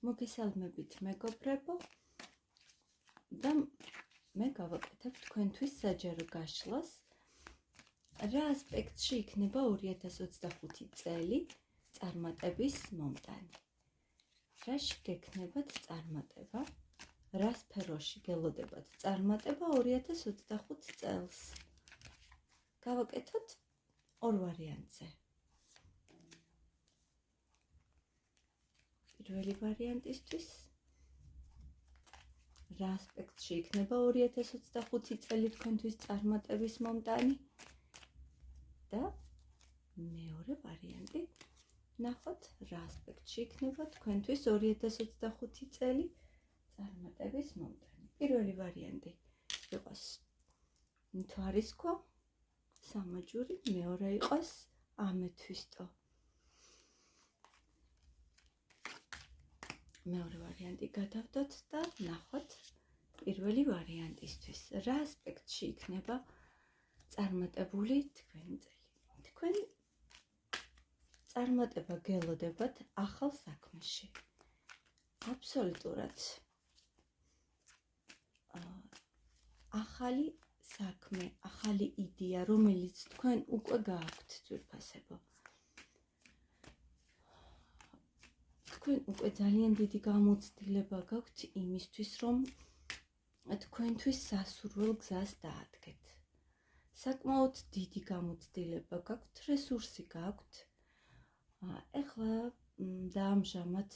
მოგესალმებით მეგობრებო და მე გავაკეთებ თქვენთვის საჯარო გაშლას რა ასპექტში იქნება 2025 წელი წარმატების მომტანი. რაში გექნებათ წარმატება, რა სფეროში გელოდებათ წარმატება 2025 წელს. გავაკეთოთ ორ ვარიანტზე. პირველი ვარიანტისთვის რა ასპექტში იქნება 2025 წელი თქვენთვის წარმატების მომტანი და მეორე ვარიანტი ნახოთ რა ასპექტში იქნება თქვენთვის 2025 წელი წარმატების მომტანი. პირველი ვარიანტი იყოს მთვარის ქვა, სამაჯური, მეორე იყოს ამეთვისტო. მეორე ვარიანტი გადავდოთ და ნახოთ პირველი ვარიანტისთვის რა ასპექტში იქნება წარმატებული თქვენი წელი. თქვენ წარმატება გელოდებათ ახალ საქმეში. აბსოლუტურად ახალი საქმე, ახალი იდეა, რომელიც თქვენ უკვე გააქვთ ძვირფასებო. თქვენ უკვე ძალიან დიდი გამოცდილება გაქვთ იმისთვის, რომ თქვენთვის სასურველ გზას დაადგეთ. საკმაოდ დიდი გამოცდილება გაქვთ, რესურსი გაქვთ. ეხლა და ამჟამად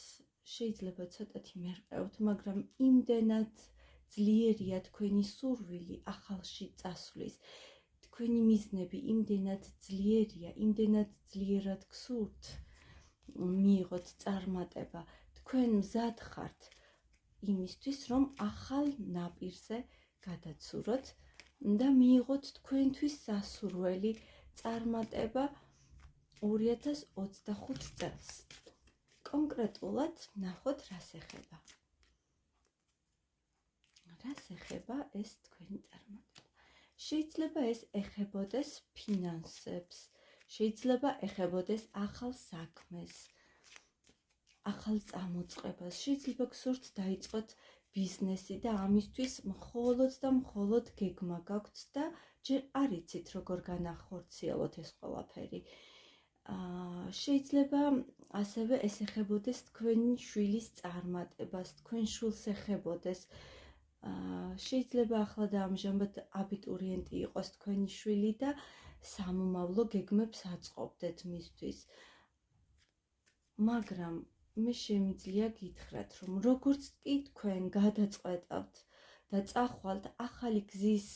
შეიძლება ცოტათი მერყევთ, მაგრამ იმდენად ძლიერია თქვენი სურვილი ახალში წასვლის. თქვენი მიზნები იმდენად ძლიერია, იმდენად ძლიერად გსურთ მიიღოთ წარმატება. თქვენ მზად ხართ იმისთვის, რომ ახალ ნაპირზე გადაცუროთ და მიიღოთ თქვენთვის სასურველი წარმატება 2025 წელს. კონკრეტულად ნახოთ რას ეხება. რას ეხება ეს თქვენი წარმატება. შეიძლება ეს ეხებოდეს ფინანსებს, შეიძლება ეხებოდეს ახალ საქმეს, ახალ წამოწყებას, შეიძლება გსურთ დაიწყოთ ბიზნესი და ამისთვის მხოლოდ და მხოლოდ გეგმა გაქვთ და ჯერ არ იცით როგორ განახორციელოთ ეს ყველაფერი. შეიძლება ასევე ეს ეხებოდეს თქვენი შვილის წარმატებას, თქვენ შვილს ეხებოდეს. შეიძლება ახლა და ამჟამად აბიტურიენტი იყოს თქვენი შვილი და სამომავლო გეგმებს აწყობდეთ მისთვის. მაგრამ მე შემიძლია გითხრათ, რომ როგორც კი თქვენ გადაწყვეტავთ და წახვალთ ახალი გზის,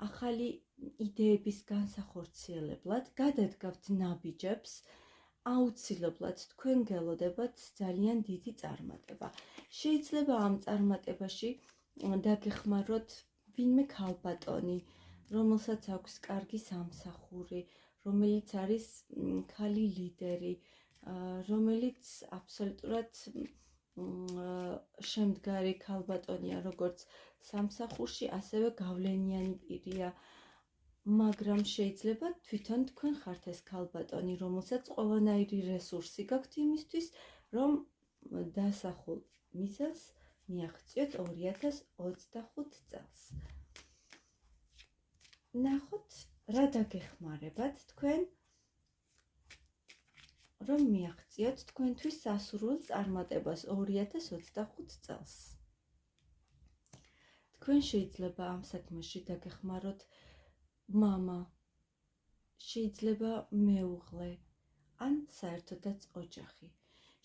ახალი იდეების განსახორციელებლად, გადადგავთ ნაბიჯებს, აუცილებლად თქვენ გელოდებათ ძალიან დიდი წარმატება. შეიძლება ამ წარმატებაში დაგეხმაროთ ვინმე ქალბატონი, რომელსაც აქვს კარგი სამსახური, რომელიც არის ქალი ლიდერი, რომელიც აბსოლუტურად შემდგარი ქალბატონია, როგორც სამსახურში, ასევე გავლენიანი პირია. მაგრამ შეიძლება თვითონ თქვენ ხართ ეს ქალბატონი, რომელსაც ყველანაირი რესურსი გაქვთ იმისთვის, რომ დასახულ მიზანს მიაღწიოთ 2025 წელს. ნახოთ რა დაგეხმარებათ თქვენ, რომ მიაღწიოთ თქვენთვის სასურველ წარმატებას 2025 წელს. თქვენ შეიძლება ამ საქმეში დაგეხმაროთ მამა, შეიძლება მეუღლე, ან საერთოდაც ოჯახი.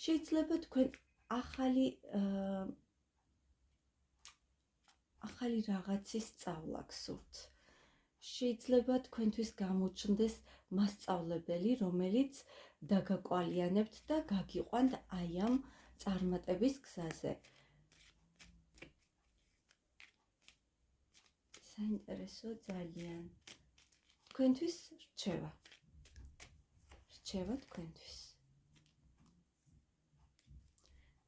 შეიძლება თქვენ ახალი რაღაცის სწავლა გსურთ. შეიძლება თქვენთვის გამოჩნდეს მასწავლებელი, რომელიც დაგაკვალიანებთ და გაგიყვანთ აი ამ წარმატების გზაზე. საინტერესოა ძალიან. თქვენთვის რჩევა. რჩევა თქვენთვის.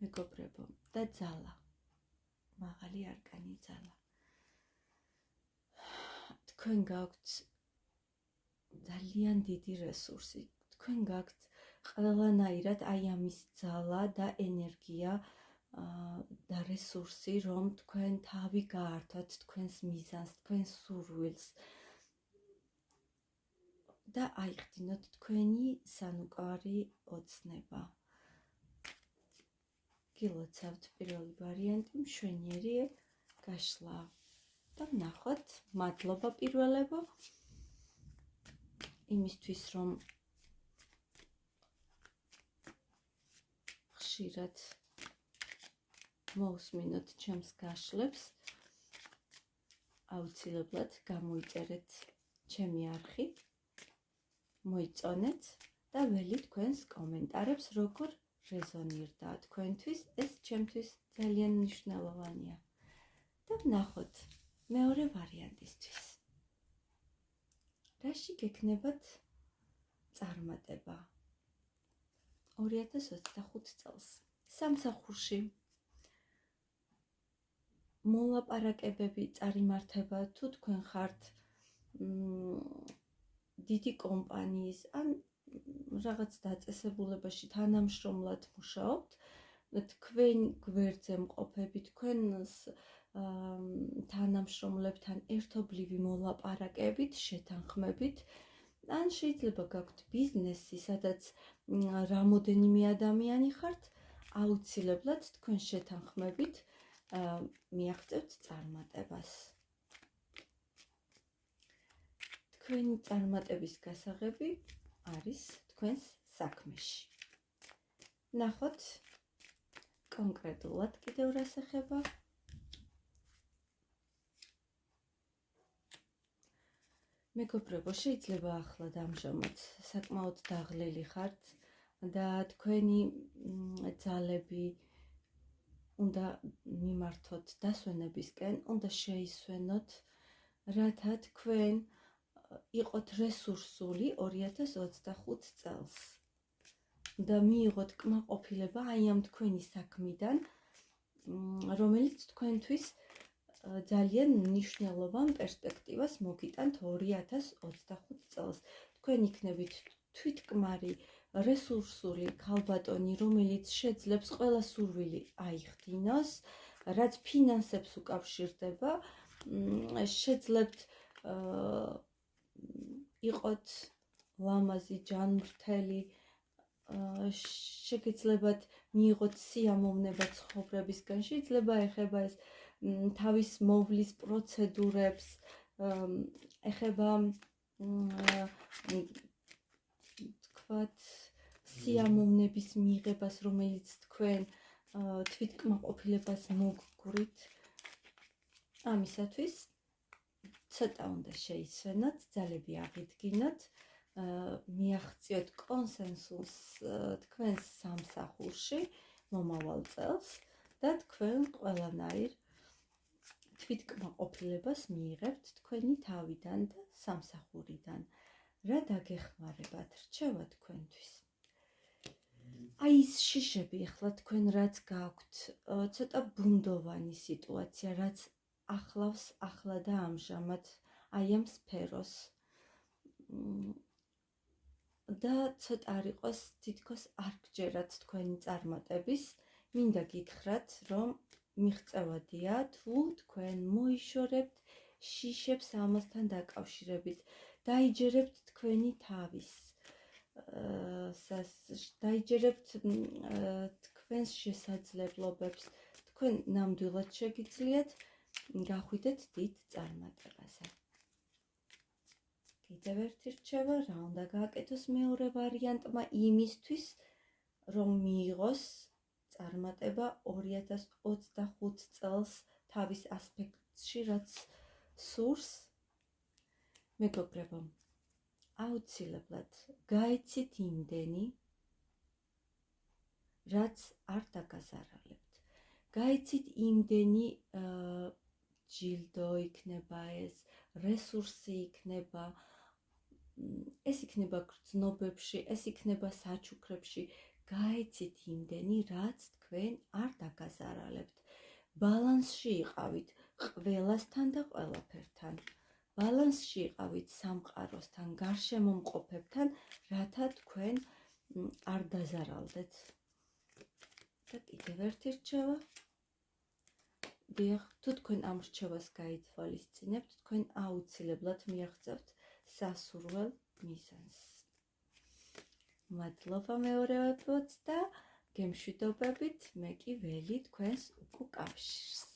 მეგობრებო და ძალა. მაღალი არკანი ძალა. თქვენ გაქვთ ძალიან დიდი რესურსი. თქვენ გაქვთ ყველანაირად აი ამის ძალა და ენერგია და რესურსი, რომ თქვენ თავი გაართოთ თქვენს მიზანს, თქვენს სურვილს და აიხდინოთ თქვენი სანუკვარი ოცნება. გილოცავთ პირველი ვარიანტი, მშვენიერი გაშლა და ვნახოთ, მადლობა პირველებო იმისთვის, რომ ხშირად მოусმინოთ ჩემს გაშლებს, აუცილებლად გამოიწერეთ ჩემი არხი, მოიწონეთ და ველით თქვენს კომენტარებს, როგორ რეზონირდა თქვენთვის, ეს ჩემთვის ძალიან მნიშვნელოვანია. და ვნახოთ მეორე ვარიანტისთვის. რაში გექნებათ წარმატება 2025 წელს? სამსახურში მოლაპარაკებები წარიმართება, თუ თქვენ ხართ დიდი კომპანიის ან რაღაც დაწესებულებაში თანამშრომლად მუშაობთ, თქვენ გვერდზე მყოფები, თქვენს თანამშრომლებთან ერთობლივი მოლაპარაკებით, შეთანხმებით, ან შეიძლება გაქვთ ბიზნესი, სადაც რამოდენიმე ადამიანი ხართ, აუცილებლად თქვენ შეთანხმებით მიაღწევთ წარმატებას. თქვენი წარმატების გასაღები არის თქვენს საქმეში. ნახოთ კონკრეტულად კიდევ რას ეხება. მეგობრებო, შეიძლება ახლა ამჟამად საკმაოდ დაღლილი ხართ და თქვენი ძალები უნდა მიმართოთ დასვენებისკენ, უნდა შეისვენოთ, რათა თქვენ იყოთ რესურსული 2025 წელს და მიიღოთ კმაყოფილება აი ამ თქვენი საქმიდან, რომელიც თქვენთვის ძალიან მნიშვნელოვან პერსპექტივას მოგიტანთ 2025 წელს. თქვენ იქნებით თვითკმარი, რესურსული ქალბატონი, რომელიც შეძლებს ყველა სურვილი აიხდინოს, რაც ფინანსებს უკავშირდება, შეძლებთ იყოთ ლამაზი, ჯანმრთელი, შეგეძლებათ მიიღოთ სიამოვნება ცხოვრებისგან, შეიძლება ეხება ეს თავის მოვლის პროცედურებს, ეხება თქვათ სიამოვნების მიღებას, რომელიც თქვენ თვითკმაყოფილებას მოგგვრით. ამისათვის ცოტა უნდა შეისვენოთ, ძალები აღიდგინოთ, მიაღწიოთ კონსენსუსს თქვენს სამსახურში მომავალ წელს და თქვენ ყველანაირ თვითკმაყოფილებას მიიღებთ თქვენი თავიდან და სამსახურიდან. რა დაგეხმარებათ რჩევა თქვენთვის? აი ის შიშები ახლა თქვენ რაც გაქვთ, ცოტა ბუნდოვანი სიტუაცია, რაც ახლავს ახლა და ამჟამად აი ამ სფეროს და ცოტა არ იყოს თითქოს არ გჯერათ თქვენი წარმატების, მინდა გითხრათ, რომ მიღწევადია თუ თქვენ მოიშორებთ შიშებს ამასთან დაკავშირებით, დაიჯერებთ თქვენი თავის, დაიჯერებთ თქვენს შესაძლებლობებს, თქვენ ნამდვილად შეგიძლიათ გახვიდეთ დიდ წარმატებაზე. კიდევ ერთი რჩევა, რა უნდა გააკეთოს მეორე ვარიანტმა იმისთვის, რომ მიიღოს წარმატება 2025 წელს თავის ასპექტში, რაც სურს? მეგობრებო, აუცილებლად გაიცით იმდენი, რაც არ დაგაზარალებთ. გაიცით იმდენი ჯილდო იქნება ეს, რესურსი იქნება, ეს იქნება გრძნობებში, ეს იქნება საჩუქრებში, გაიცით იმდენი, რაც თქვენ არ დაგაზარალებთ. ბალანსში იყავით ყველასთან და ყველაფერთან. ბალანსში იყავით სამყაროსთან, გარშემო მყოფებთან, რათა თქვენ არ დაზარალდეთ. და კიდევ ერთი რჩევა. დიახ, თუ თქვენ ამ რჩევას გაითვალისწინებთ, თქვენ აუცილებლად მიაღწევთ სასურველ მიზანს. მადლობა მეორეებოთ და გემშვიდობებით, მე კი ველი თქვენს უკუკავშირს.